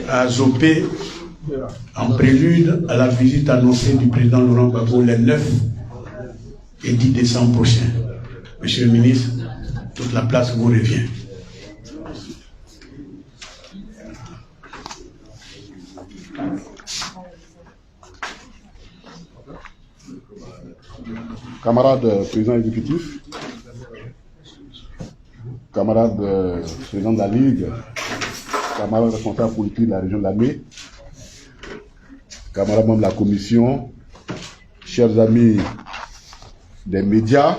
à Zopé en prélude à la visite annoncée du président Laurent Gbagbo les 9 et 10 décembre prochains. Monsieur le ministre, toute la place vous revient. Camarade président exécutif, camarade président de la Ligue, camarade responsable politique de la région de Lamé, camarades membres de la commission, chers amis des médias,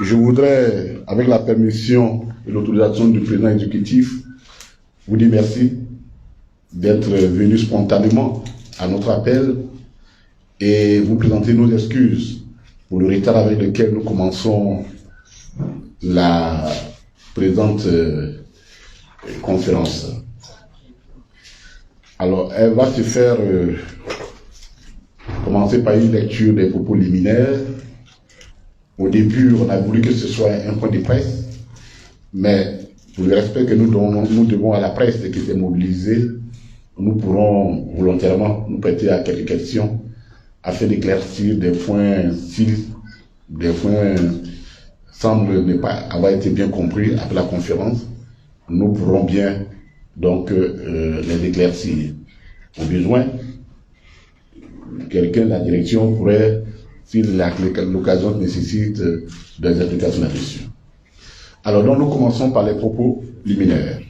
je voudrais, avec la permission et l'autorisation du président exécutif, vous dire merci d'être venu spontanément à notre appel et vous présenter nos excuses pour le retard avec lequel nous commençons la présente conférence. Alors, elle va se faire commencer par une lecture des propos liminaires. Au début, on a voulu que ce soit un point de presse, mais pour le respect que nous devons à la presse qui s'est mobilisée, nous pourrons volontairement nous prêter à quelques questions afin d'éclaircir des points si des points semblent ne pas avoir été bien compris après la conférence. Nous pourrons bien donc les éclaircir. Au besoin, quelqu'un de la direction pourrait, si l'occasion nécessite, des explications là-dessus. Alors donc nous commençons par les propos liminaires.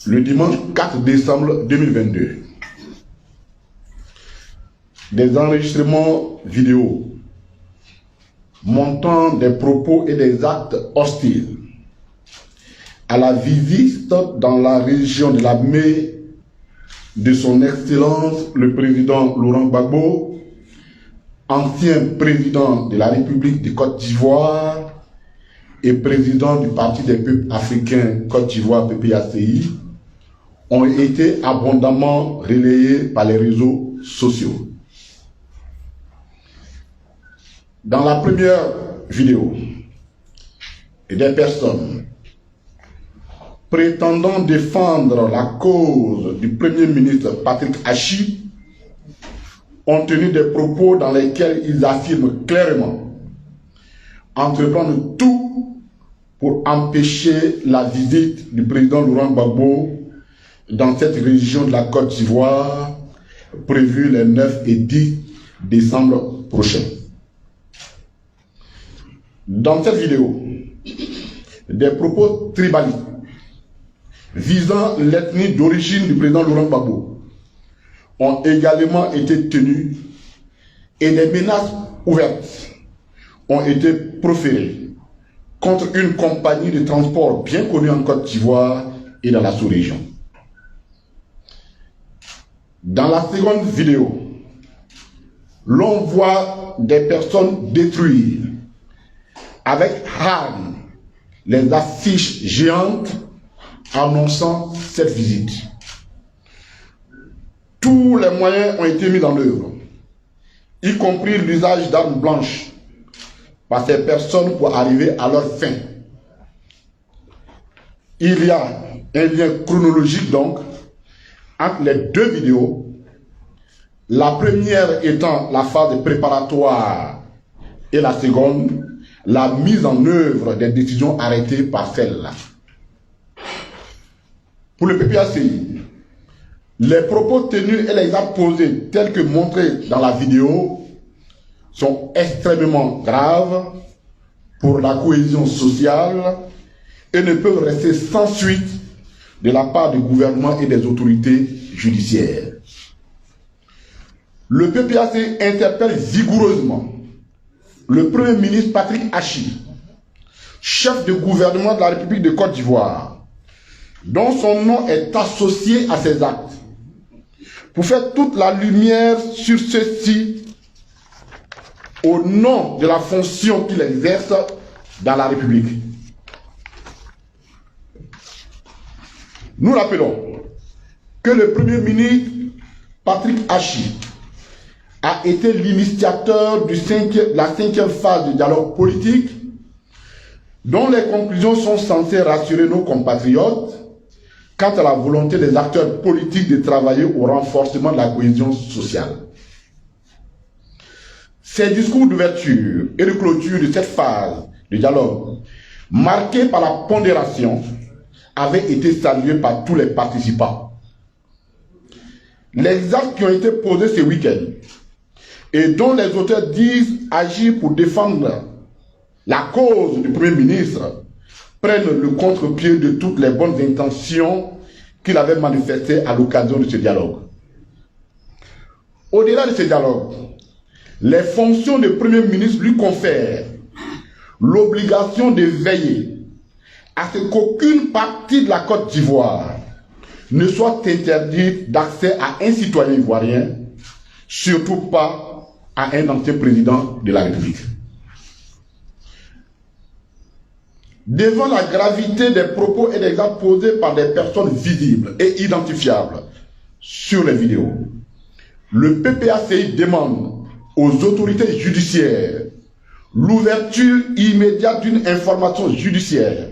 Le dimanche 4 décembre 2022, des enregistrements vidéo montrant des propos et des actes hostiles à la visite dans la région de Lamé de son Excellence le président Laurent Gbagbo, ancien président de la République de Côte d'Ivoire et président du Parti des peuples africains Côte d'Ivoire PPACI, ont été abondamment relayés par les réseaux sociaux. Dans la première vidéo, des personnes prétendant défendre la cause du Premier ministre Patrick Hachi ont tenu des propos dans lesquels ils affirment clairement entreprendre tout pour empêcher la visite du président Laurent Gbagbo dans cette région de la Côte d'Ivoire prévue les 9 et 10 décembre prochains. Dans cette vidéo, des propos tribalistes visant l'ethnie d'origine du président Laurent Gbagbo ont également été tenus et des menaces ouvertes ont été proférées contre une compagnie de transport bien connue en Côte d'Ivoire et dans la sous-région. Dans la seconde vidéo, l'on voit des personnes détruire avec hargne les affiches géantes annonçant cette visite. Tous les moyens ont été mis en œuvre, y compris l'usage d'armes blanches par ces personnes pour arriver à leur fin. Il y a un lien chronologique donc entre les deux vidéos, la première étant la phase préparatoire et la seconde, la mise en œuvre des décisions arrêtées par celle-là. Pour le PPACI, les propos tenus et les actes posés tels que montrés dans la vidéo sont extrêmement graves pour la cohésion sociale et ne peuvent rester sans suite de la part du gouvernement et des autorités judiciaires. Le PPACI interpelle vigoureusement le Premier ministre Patrick Hachi, chef de gouvernement de la République de Côte d'Ivoire, dont son nom est associé à ces actes, pour faire toute la lumière sur ceci au nom de la fonction qu'il exerce dans la République. Nous rappelons que le Premier ministre Patrick Hachi a été l'initiateur de la 5e phase du dialogue politique dont les conclusions sont censées rassurer nos compatriotes quant à la volonté des acteurs politiques de travailler au renforcement de la cohésion sociale. Ces discours d'ouverture et de clôture de cette phase de dialogue, marqués par la pondération, avaient été salués par tous les participants. Les actes qui ont été posés ce week-end et dont les auteurs disent agir pour défendre la cause du Premier ministre prennent le contre-pied de toutes les bonnes intentions qu'il avait manifestées à l'occasion de ce dialogue. Au-delà de ce dialogue, les fonctions de Premier ministre lui confèrent l'obligation de veiller à ce qu'aucune partie de la Côte d'Ivoire ne soit interdite d'accès à un citoyen ivoirien, surtout pas à un ancien président de la République. Devant la gravité des propos et des actes posés par des personnes visibles et identifiables sur les vidéos, le PPACI demande aux autorités judiciaires l'ouverture immédiate d'une information judiciaire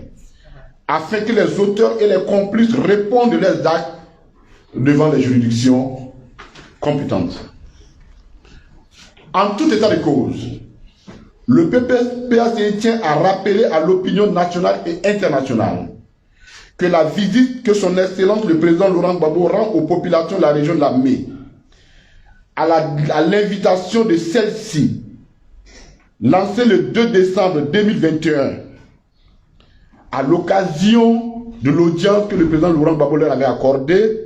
afin que les auteurs et les complices répondent de leurs actes devant les juridictions compétentes. En tout état de cause, le PPACI tient à rappeler à l'opinion nationale et internationale que la visite que son Excellence le président Laurent Gbagbo rend aux populations de la région de la Mé, à l'invitation de celle-ci, lancée le 2 décembre 2021, à l'occasion de l'audience que le président Laurent Gbagbo leur avait accordée,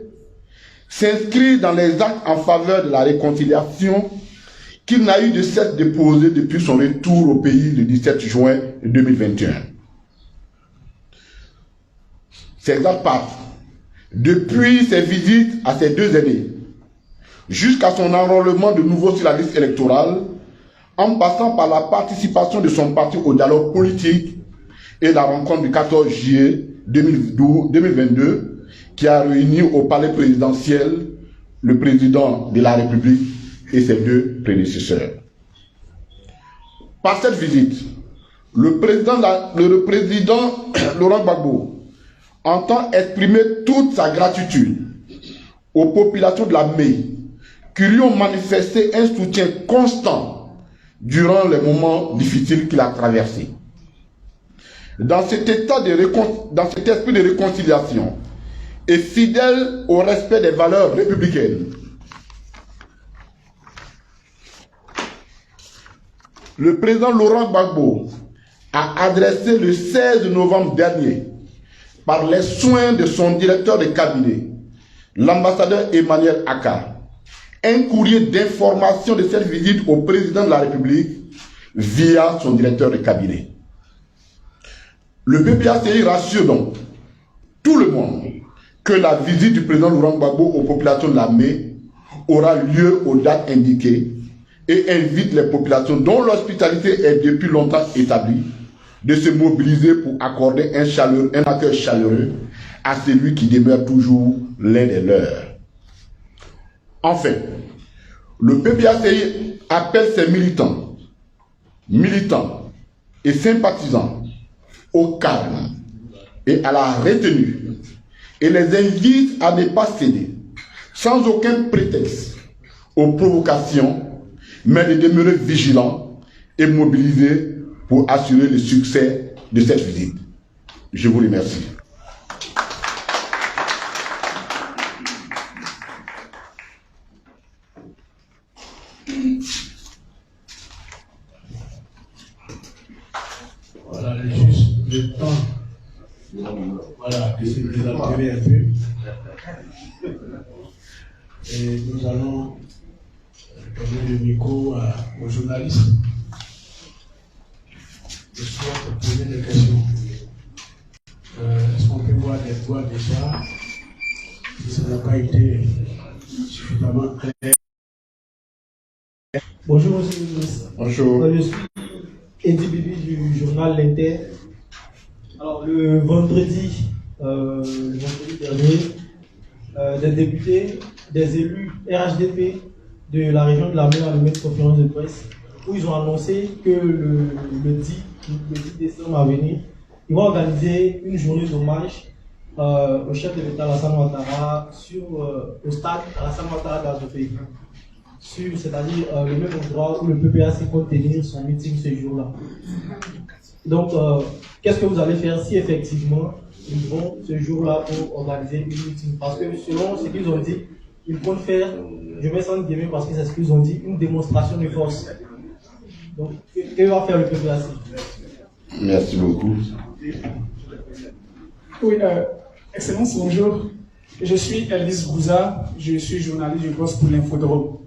s'inscrit dans les actes en faveur de la réconciliation qu'il n'a eu de cesse de poser depuis son retour au pays le 17 juin 2021. Ces actes partent depuis ses visites à ces 2 années, jusqu'à son enrôlement de nouveau sur la liste électorale, en passant par la participation de son parti au dialogue politique et la rencontre du 14 juillet 2022 qui a réuni au palais présidentiel le président de la République et ses 2 prédécesseurs. Par cette visite, le président Laurent Gbagbo entend exprimer toute sa gratitude aux populations de la Mé qui lui ont manifesté un soutien constant durant les moments difficiles qu'il a traversés. Dans cet esprit de réconciliation et fidèle au respect des valeurs républicaines, le président Laurent Gbagbo a adressé le 16 novembre dernier, par les soins de son directeur de cabinet, l'ambassadeur Emmanuel Aka, un courrier d'information de cette visite au président de la République via son directeur de cabinet. Le PPACI rassure donc tout le monde que la visite du président Laurent Gbagbo aux populations de la Mé aura lieu aux dates indiquées et invite les populations dont l'hospitalité est depuis longtemps établie de se mobiliser pour accorder un accueil chaleureux à celui qui demeure toujours l'un des leurs. Enfin, le PPACI appelle ses militants et sympathisants au calme et à la retenue et les invite à ne pas céder, sans aucun prétexte, aux provocations, mais de demeurer vigilants et mobilisés pour assurer le succès de cette visite. Je vous remercie. Voilà, juste le temps, voilà, de se désaltérer un peu. Et nous allons donner le micro aux journalistes. Je souhaite poser des questions. Est-ce qu'on peut voir des voix déjà? Si ça n'a pas été suffisamment clair. Bonjour, monsieur le ministre. Bonjour. Je suis Eddie Bibi du journal L'Inter. Alors, le vendredi dernier, des députés, des élus RHDP de la région de la Mé ont une conférence de presse où ils ont annoncé que le 10 décembre à venir, ils vont organiser une journée d'hommage au chef de l'État Alassane Ouattara au stade Alassane Ouattara d'Azofé. C'est-à-dire le même endroit où le PPAC compte tenir son meeting ce jour-là. Donc, qu'est-ce que vous allez faire si effectivement ils vont ce jour-là pour organiser une meeting? Parce que selon ce qu'ils ont dit, ils comptent faire, je mets ça en guillemets parce que c'est ce qu'ils ont dit, une démonstration de force. Donc, que va faire le PPAC? Merci beaucoup. Oui, Excellence, bonjour. Je suis Elvis Gouza, je suis journaliste, je bosse pour l'Infodrome.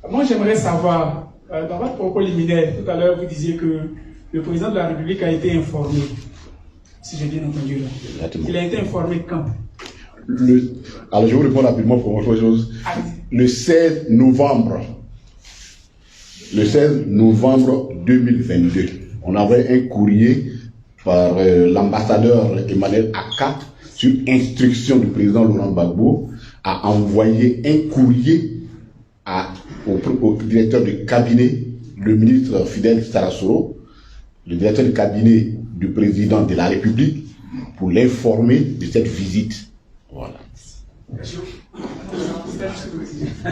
Moi, j'aimerais savoir, dans votre propos liminaire, tout à l'heure, vous disiez que le président de la République a été informé, si j'ai bien entendu là. Il a été informé quand? Alors, je vous réponds rapidement pour autre chose. Le 16 novembre 2022, on avait un courrier par l'ambassadeur Emmanuel Akat, sur instruction du président Laurent Gbagbo, a envoyé un courrier au directeur du cabinet, le ministre Fidel Sarasoro, le directeur du cabinet du président de la République, pour l'informer de cette visite. Voilà.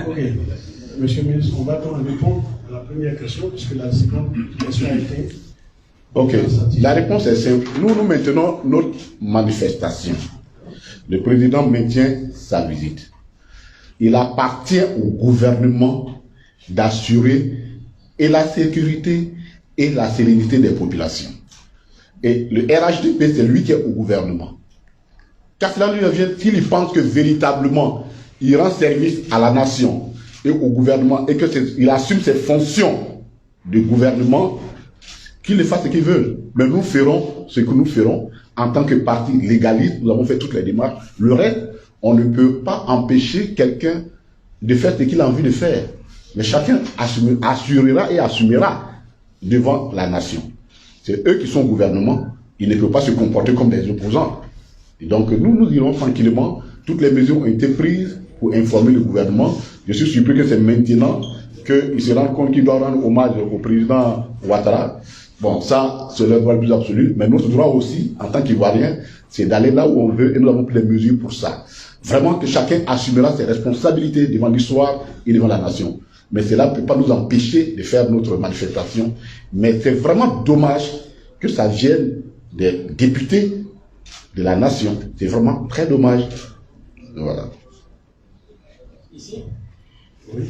Ok. Monsieur le ministre, on va répondre à la première question, puisque la seconde question a été... Ok. La réponse est simple. Nous maintenons notre manifestation. Le président maintient sa visite. Il appartient au gouvernement d'assurer et la sécurité et la sérénité des populations. Et le RHDP, c'est lui qui est au gouvernement. Car cela lui revient, s'il pense que véritablement il rend service à la nation et au gouvernement et qu'il assume ses fonctions de gouvernement, qu'il fasse ce qu'il veut. Mais nous ferons ce que nous ferons en tant que parti légaliste. Nous avons fait toutes les démarches. Le reste, on ne peut pas empêcher quelqu'un de faire ce qu'il a envie de faire. Mais chacun assurera et assumera devant la nation. C'est eux qui sont au gouvernement. Ils ne peuvent pas se comporter comme des opposants. Et donc nous irons tranquillement. Toutes les mesures ont été prises pour informer le gouvernement. Je suis surpris que c'est maintenant qu'il se rend compte qu'il doit rendre hommage au président Ouattara. Bon, ça, c'est le droit le plus absolu. Mais notre droit aussi, en tant qu'Ivoirien, c'est d'aller là où on veut et nous avons pris les mesures pour ça. Vraiment que chacun assumera ses responsabilités devant l'histoire et devant la nation. Mais cela ne peut pas nous empêcher de faire notre manifestation. Mais c'est vraiment dommage que ça vienne des députés de la nation. C'est vraiment très dommage. Voilà. Ici? Oui.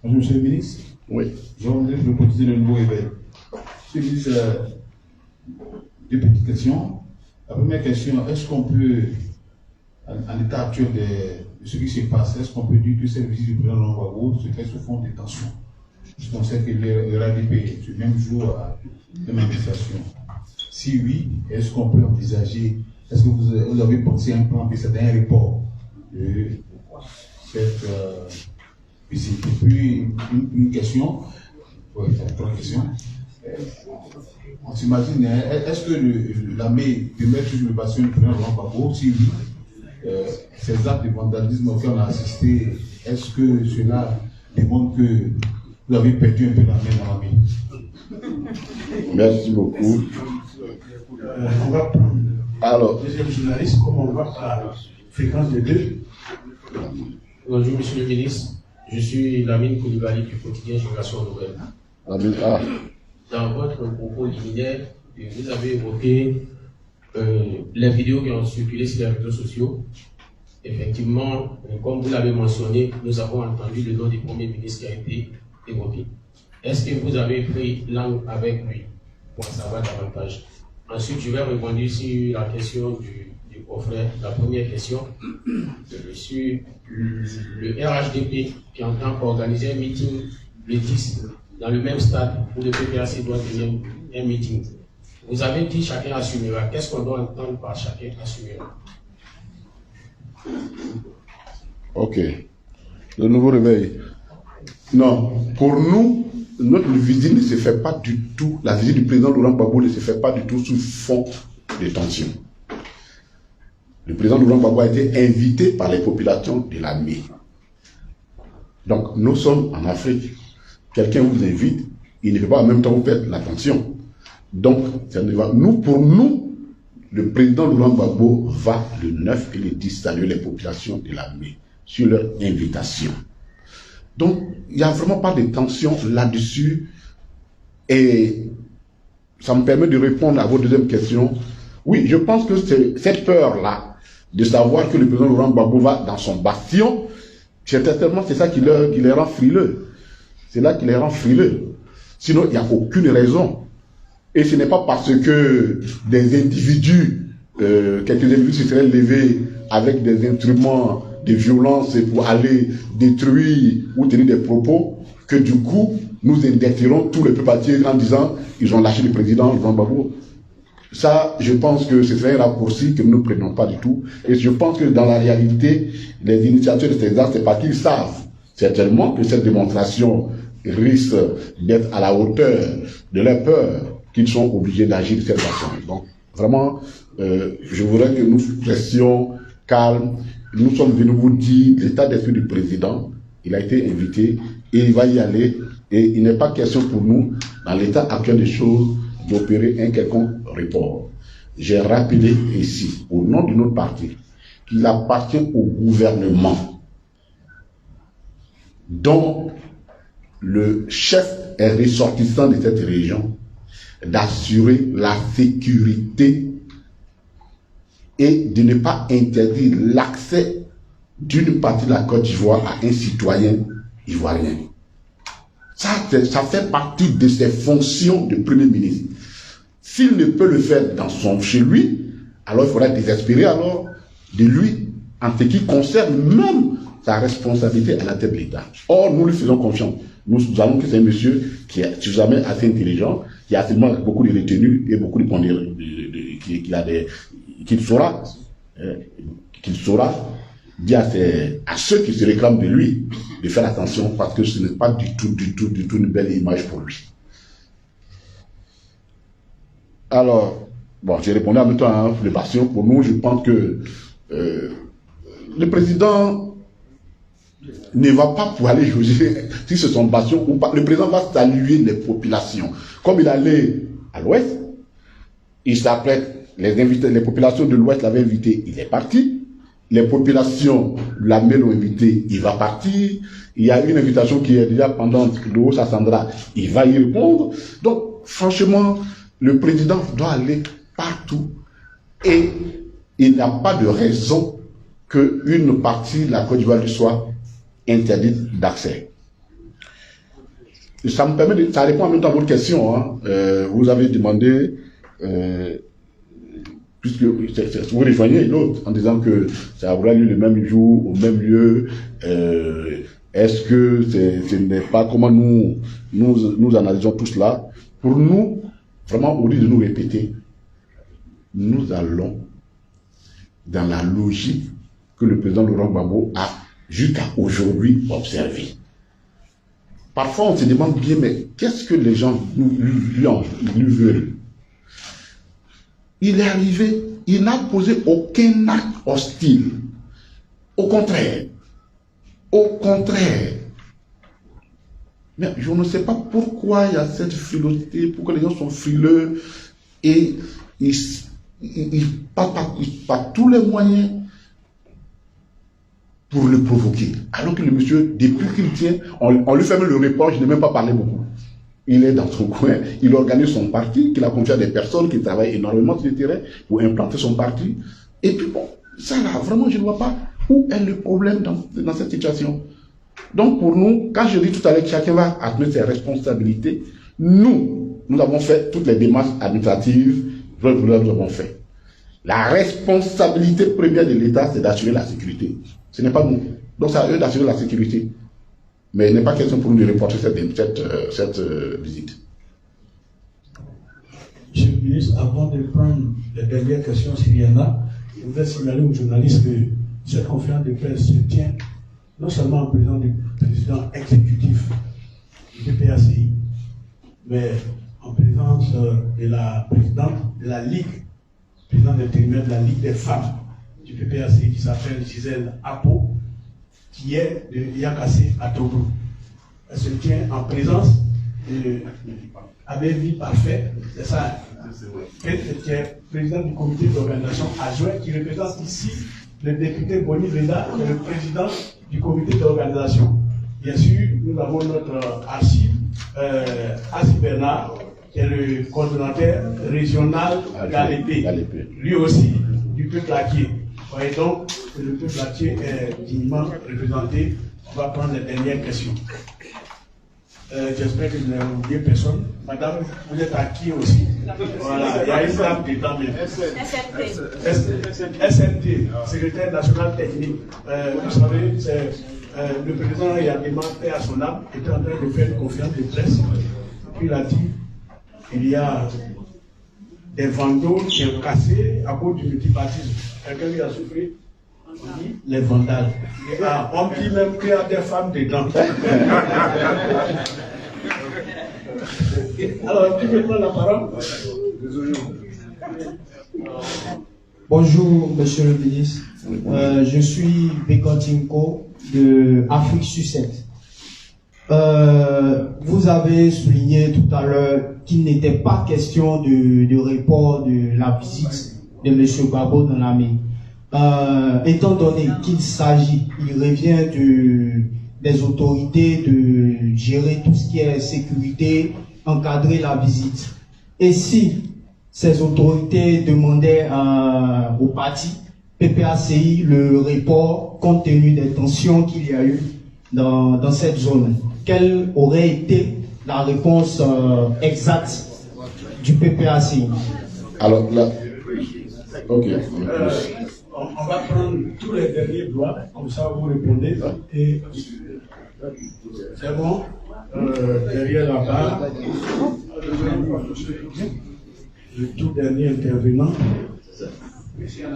Bonjour, monsieur le ministre. Oui. Je voudrais vous proposer le nouveau éveil. Monsieur le ministre, deux petites questions. La première question, est-ce qu'on peut, en l'état actuel de ce qui se passe, est-ce qu'on peut dire que cette visite du président Laurent Gbagbo se fait sous fond de tension? Puisqu'on sait que le RADP, ce même jour, a une manifestation. Si oui, est-ce qu'on peut envisager, est-ce que vous avez pensé à un plan, c'est un report de cette visite? Et puis, une question, oui, c'est une première question. On s'imagine, est-ce que l'armée peut mettre sur le bastion du président Laurent Gbagbo? Si oui, ces actes de vandalisme auxquels on a assisté, est-ce que cela démontre que vous avez perdu un peu la main dans l'armée? Merci beaucoup. On va prendre Alors, le deuxième journaliste, comme on va à fréquence de 2. Bonjour, monsieur le ministre. Je suis Lamine Koulibaly du quotidien Génération Nouvelle. Dans votre propos liminaire, vous avez évoqué les vidéos qui ont circulé sur les réseaux sociaux. Effectivement, comme vous l'avez mentionné, nous avons entendu le nom du Premier ministre qui a été évoqué. Est-ce que vous avez pris langue avec lui pour en savoir davantage? Ensuite, je vais répondre sur la question du confrère. La première question, sur le RHDP qui entend organiser un meeting le 10 dans le même stade où le PPAC doit tenir un meeting. Vous avez dit chacun assumera. Qu'est-ce qu'on doit entendre par chacun assumera? ok. Le nouveau réveil. Non, pour nous, notre visite ne se fait pas du tout, la visite du président Laurent Gbagbo ne se fait pas du tout sous fond de tension. Le président Laurent Gbagbo a été invité par les populations de l'armée. Donc, nous sommes en Afrique. Quelqu'un vous invite, il ne peut pas en même temps vous perdre l'attention. Donc, pour nous, le président Laurent Gbagbo va le 9 et le 10 saluer les populations de l'armée sur leur invitation. Donc, il n'y a vraiment pas de tension là-dessus. Et ça me permet de répondre à votre deuxième question. Oui, je pense que cette peur-là, de savoir que le président Laurent Gbagbo va dans son bastion, certainement c'est ça qui les rend frileux. C'est là qui les rend frileux. Sinon, il n'y a aucune raison. Et ce n'est pas parce que des individus, quelques individus se seraient levés avec des instruments de violence pour aller détruire ou tenir des propos, que du coup, nous indicterons tout le peuple entier en disant ils ont lâché le président Laurent Gbagbo. Ça, je pense que ce serait un raccourci que nous ne prenons pas du tout. Et je pense que dans la réalité, les initiateurs de ces actes, c'est parce qu'ils savent certainement que cette démonstration risque d'être à la hauteur de leur peur, qu'ils sont obligés d'agir de cette façon. Donc, vraiment, je voudrais que nous restions calmes. Nous sommes venus vous dire l'état d'esprit du président. Il a été invité et il va y aller. Et il n'est pas question pour nous, dans l'état actuel des choses, d'opérer un quelconque report. J'ai rappelé ici, au nom de notre parti, qu'il appartient au gouvernement, dont le chef est ressortissant de cette région, d'assurer la sécurité et de ne pas interdire l'accès d'une partie de la Côte d'Ivoire à un citoyen ivoirien. Ça fait partie de ses fonctions de Premier ministre. S'il ne peut le faire chez lui, alors il faudra désespérer alors de lui en ce qui concerne même sa responsabilité à la tête de l'État. Or, nous lui faisons confiance. Nous allons que c'est un monsieur qui est jamais assez intelligent, qui a tellement beaucoup de retenue et beaucoup de pondération, qu'il saura dire à ceux qui se réclament de lui de faire attention parce que ce n'est pas du tout une belle image pour lui. Alors, bon, j'ai répondu en même temps les passions. Pour nous, je pense que le président ne va pas pouvoir aller juger si c'est son passion ou pas. Le président va saluer les populations. Comme il allait à l'ouest, il s'apprête, les populations de l'ouest l'avaient invité, il est parti. Les populations de l'armée l'ont invité, il va partir. Il y a une invitation qui est déjà pendant le haut Sassandra, il va y répondre. Donc, franchement, le président doit aller partout et il n'y a pas de raison qu'une partie de la Côte d'Ivoire lui soit interdite d'accès. Ça me permet ça répond en même temps à votre question. Hein. Vous avez demandé, puisque vous rejoignez l'autre en disant que ça aura lieu le même jour, au même lieu. Est-ce que ce n'est pas comment nous analysons tout cela? Pour nous, vraiment, au lieu de nous répéter, nous allons dans la logique que le président Laurent Gbagbo a jusqu'à aujourd'hui observé. Parfois, on se demande bien, mais qu'est-ce que les gens lui veulent? Il est arrivé, il n'a posé aucun acte hostile. Au contraire. Mais je ne sais pas pourquoi il y a cette frilosité, pourquoi les gens sont frileux et ils passent par tous les moyens pour le provoquer. Alors que le monsieur, depuis qu'il tient, on lui fait même le reproche, je n'ai même pas parlé beaucoup. Il est dans son coin, il organise son parti, qu'il a confié à des personnes qui travaillent énormément sur le terrain pour implanter son parti. Et puis bon, ça là, vraiment, je ne vois pas où est le problème dans cette situation. Donc pour nous, quand je dis tout à l'heure que chacun va assumer ses responsabilités, nous avons fait toutes les démarches administratives, nous avons fait. La responsabilité première de l'État, c'est d'assurer la sécurité. Ce n'est pas nous. Donc c'est à eux d'assurer la sécurité. Mais il n'est pas question pour nous de reporter cette visite. Monsieur le ministre, avant de prendre les dernières questions, s'il y en a, je voudrais signaler aux journalistes que cette conférence de presse se tient non seulement en présence du président exécutif du PPACI, mais en présence de la présidente de la Ligue, présidente intérimaire de la Ligue des femmes du PPACI qui s'appelle Gisèle Apo, qui est de Yakassé à Togo. Elle se tient en présence avait vie parfait, c'est ça. Qui est président du comité d'organisation adjoint, qui représente ici le député Boni Veda, qui est le président du comité d'organisation. Bien sûr, nous avons notre archive, Asi Bernard, qui est le coordonnateur régional d'Alépé. Lui aussi, du peuple Aké. Vous voyez donc que le peuple Aké est dignement représenté. On va prendre les dernières questions. J'espère que je n'ai oublié personne. Madame, vous êtes à qui aussi? Voilà, il y a une dame dedans même. SNT, secrétaire national technique. Vous savez, c'est le président Yandema et à son âme était en train de faire une conférence de presse. Puis il a dit il y a des vandaux qui ont cassé à cause du multipartisme. Quelqu'un lui a soufflé? Les vandales. Ah, on dit même qu'il y a des femmes dedans. Alors, tu peux prendre la parole? Bonjour, monsieur le ministre. Je suis Bekotinko de Afrique Sucette. Vous avez souligné tout à l'heure qu'il n'était pas question de report de la visite de monsieur Gbagbo dans l'armée. Étant donné qu'il s'agit, il revient des autorités de gérer tout ce qui est sécurité, encadrer la visite. Et si ces autorités demandaient au parti PPACI le report compte tenu des tensions qu'il y a eu dans cette zone, quelle aurait été la réponse exacte du PPACI? Alors là, ok. On va prendre tous les derniers blocs, comme ça vous répondez. Et c'est bon. Derrière la barre, le tout dernier intervenant. Monsieur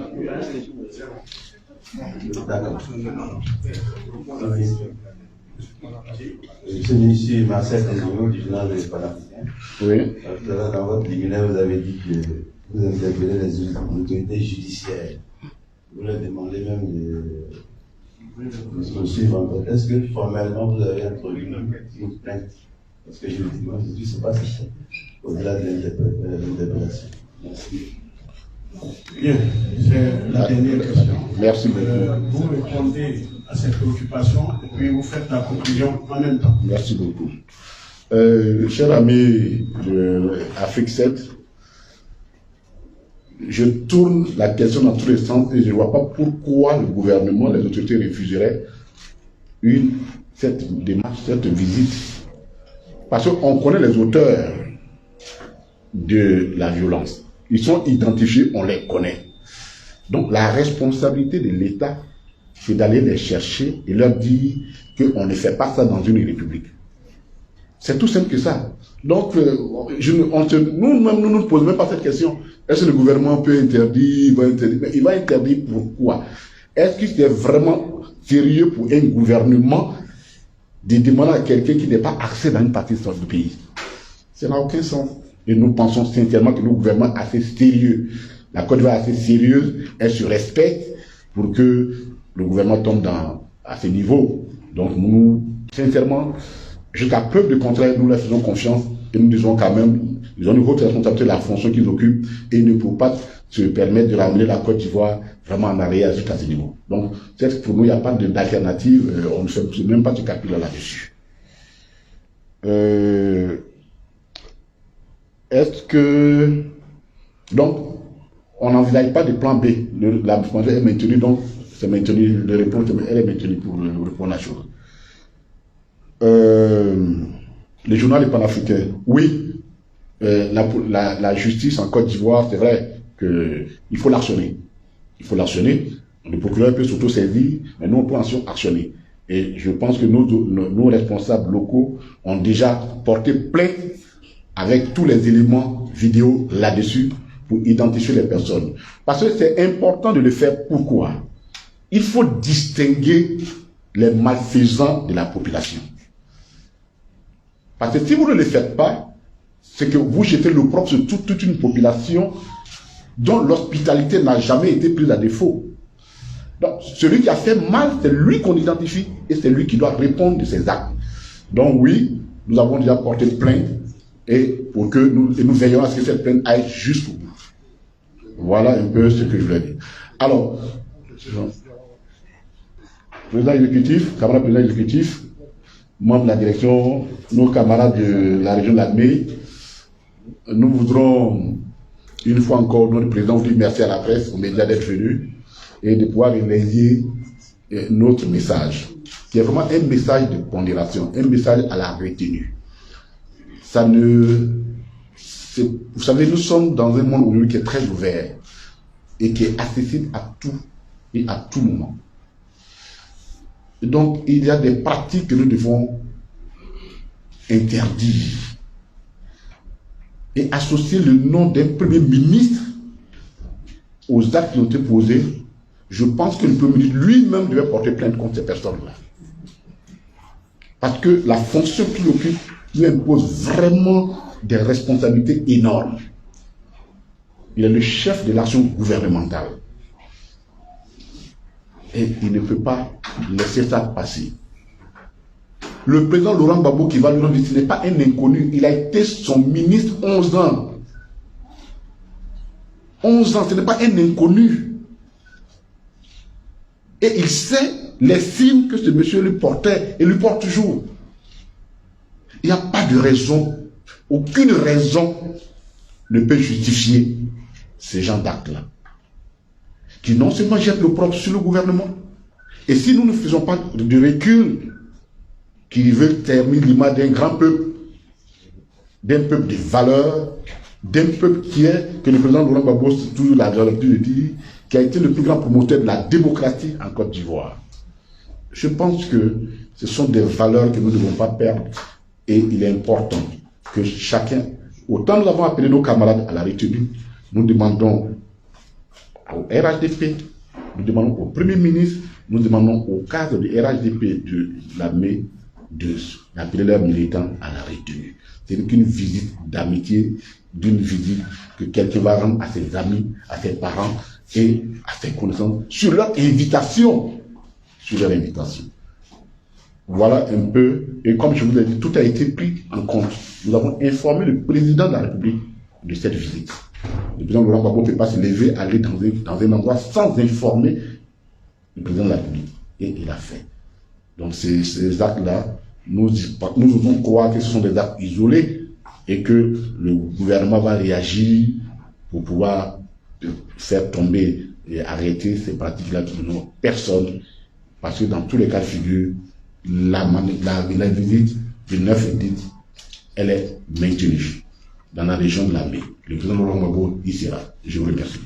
le ministre Marcel Kazino du journal de Panafricain. Oui. Tout à l'heure, dans votre liminaire, vous avez dit que vous interpellez les autorités judiciaires. Vous leur demandez même de suivre. Est-ce que formellement vous avez introduit une plainte? Parce que juridiquement, je ne sais pas si au-delà de l'interpellation. Merci. Bien, c'est la dernière question. Merci beaucoup. Vous répondez à cette préoccupation et puis vous faites la conclusion en même temps. Merci beaucoup. Cher ami de Afrique 7, je tourne la question dans tous les sens et je ne vois pas pourquoi le gouvernement, les autorités refuseraient cette démarche, cette visite. Parce qu'on connaît les auteurs de la violence. Ils sont identifiés, on les connaît. Donc la responsabilité de l'État, c'est d'aller les chercher et leur dire qu'on ne fait pas ça dans une république. C'est tout simple que ça. Donc, nous-mêmes, nous ne nous posons même pas cette question. Est-ce que le gouvernement peut interdire, mais il va interdire pourquoi? Est-ce que c'est vraiment sérieux pour un gouvernement de demander à quelqu'un qui n'est pas accès dans une partie du pays? Ça n'a aucun sens. Et nous pensons sincèrement que le gouvernement est assez sérieux. La Côte d'Ivoire est assez sérieuse, elle se respecte pour que le gouvernement tombe à ce niveau. Donc nous, sincèrement, jusqu'à preuve de contraire, nous leur faisons confiance et nous disons quand même, ils ont une haute responsabilité de la fonction qu'ils occupent et ils ne peuvent pas se permettre de ramener la Côte d'Ivoire vraiment en arrière jusqu'à ce niveau. Donc, pour nous, il n'y a pas d'alternative, on ne fait même pas de calcul là-dessus. Est-ce que... Donc, on n'envisage pas de plan B. La responsabilité est maintenue, donc c'est maintenu, le réponse, elle est maintenue pour répondre à la chose. Le journal est panafricain. Oui, la justice en Côte d'Ivoire, c'est vrai qu'il faut l'actionner. Il faut l'actionner. Le procureur peut s'auto-saisir, mais nous, on peut actionner. Et je pense que nos responsables locaux ont déjà porté plainte avec tous les éléments vidéo là-dessus pour identifier les personnes. Parce que c'est important de le faire. Pourquoi? Il faut distinguer les malfaisants de la population. Parce que si vous ne le faites pas, c'est que vous jetez l'opprobre sur toute une population dont l'hospitalité n'a jamais été prise à défaut. Donc, celui qui a fait mal, c'est lui qu'on identifie et c'est lui qui doit répondre de ses actes. Donc oui, nous avons déjà porté plainte et pour que nous veillons à ce que cette plainte aille jusqu'au bout. Voilà un peu ce que je voulais dire. Alors, président exécutif, camarade président exécutif, membres de la direction, nos camarades de la région de l'Almé, nous voudrons une fois encore, notre président vous dit merci à la presse, aux médias d'être venus et de pouvoir relayer notre message, qui est vraiment un message de pondération, un message à la retenue. Ça ne... Vous savez, nous sommes dans un monde aujourd'hui qui est très ouvert et qui est accessible à tout et à tout moment. Et donc, il y a des pratiques que nous devons interdire et associer le nom d'un premier ministre aux actes qui ont été posés. Je pense que le premier ministre lui-même devait porter plainte contre ces personnes-là. Parce que la fonction qu'il occupe lui impose vraiment des responsabilités énormes. Il est le chef de l'action gouvernementale. Et il ne peut pas laisser ça passer. Le président Laurent Gbagbo qui va lui rendre, ce n'est pas un inconnu. Il a été son ministre 11 ans. 11 ans, ce n'est pas un inconnu. Et il sait les signes que ce monsieur lui portait et lui porte toujours. Il n'y a pas de raison, aucune raison ne peut justifier ces gens d'actes-là, qui non seulement jettent l'opprobre sur le gouvernement, et si nous ne faisons pas de recul, qui veut terminer l'image d'un grand peuple, d'un peuple de valeurs, d'un peuple qui est, que le président Laurent Gbagbo, toujours l'habitude de dire, qui a été le plus grand promoteur de la démocratie en Côte d'Ivoire. Je pense que ce sont des valeurs que nous ne devons pas perdre, et il est important que chacun, autant nous avons appelé nos camarades à la retenue, nous demandons au RHDP, nous demandons au Premier ministre, nous demandons au cadre du RHDP de l'armée d'appeler leurs militants à la retenue. Ce n'est qu'une visite d'amitié, d'une visite que quelqu'un va rendre à ses amis, à ses parents et à ses connaissances sur leur invitation. Sur leur invitation. Voilà un peu, et comme je vous l'ai dit, tout a été pris en compte. Nous avons informé le président de la République de cette visite. Le président Laurent Gbagbo ne peut pas se lever, aller dans un endroit sans informer le président de la République. Et il a fait. Donc ces actes-là, nous devons croire que ce sont des actes isolés et que le gouvernement va réagir pour pouvoir faire tomber et arrêter ces pratiques-là qui n'ont personne. Parce que dans tous les cas de figure, la visite du 9 et 10, elle est maintenue dans la région de la baie. Le président Laurent Gbagbo y sera. Je vous remercie.